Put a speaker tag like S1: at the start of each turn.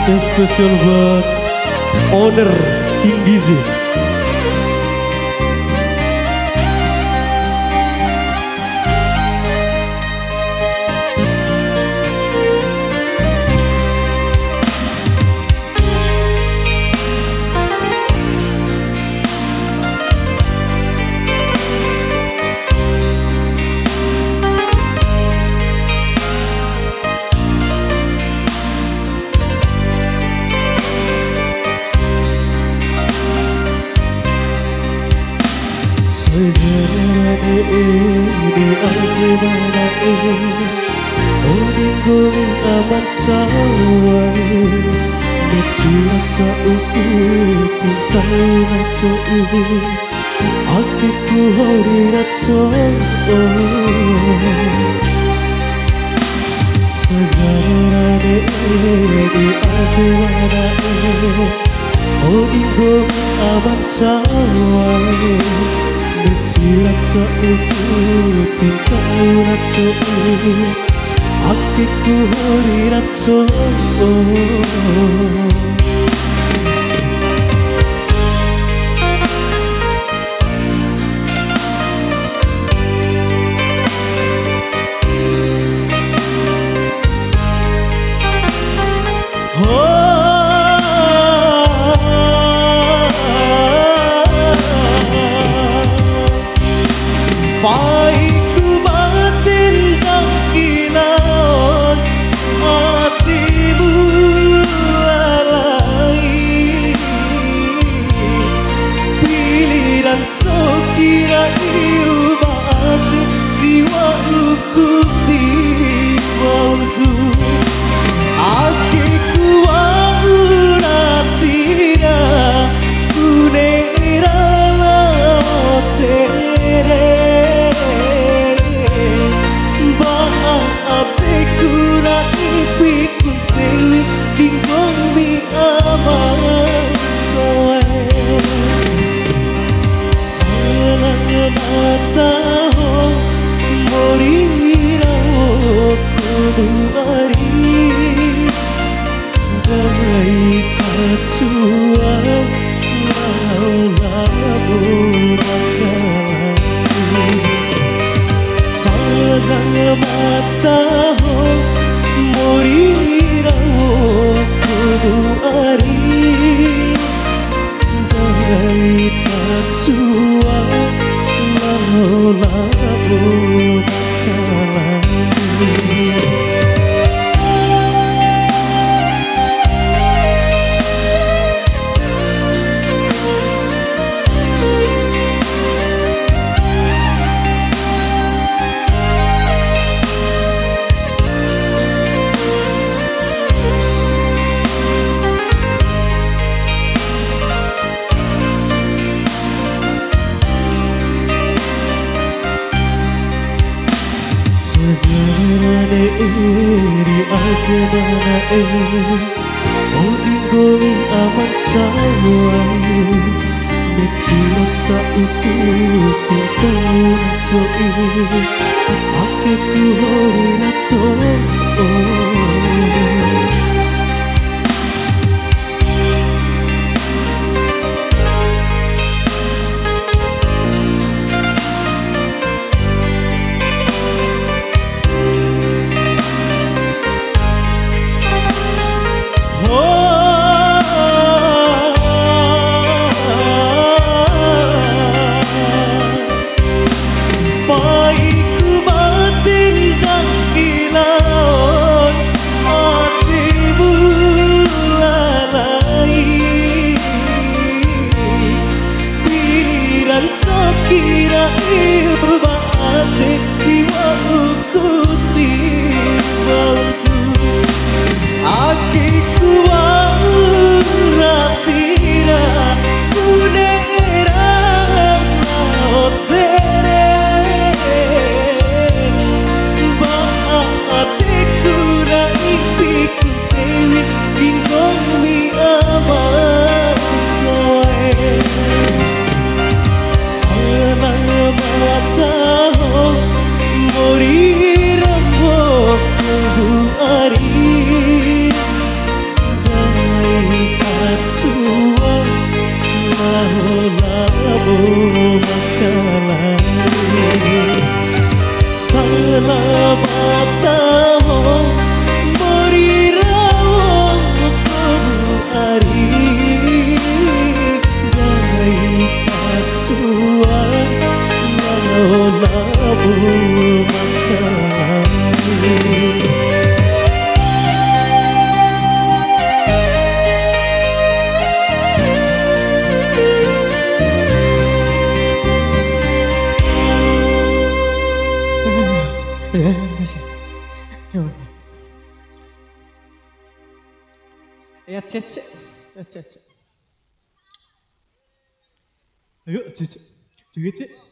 S1: yang spesial buat owner King Gizi.
S2: Di algebara Odinggong aman sawai Betsirat sa ukupin kairat so Akiku horirat so Sazarane di algebara Odinggong aman sawai Betsirat sa ukupin kairat so Akiku horirat so Paiku batin tangkilan hatimu lalai Piliran so kira iu batin jiwa ukuti maudu Akiku auratina kunera laotere Pikun sewi dingkong mi aman soe Salangnya mata ho morira kudu ari Damai kacua lau Salangnya mata ho Morira kudu ari Dari tatsua lalu Sazarane di algebara Odinggong aman sawai Betsirat sa ukupin kairat so Akiku horirat so Paiku batin tangkilan kamu makan.
S1: Ya, Cece. Cece. Ayo, Cece. Cece.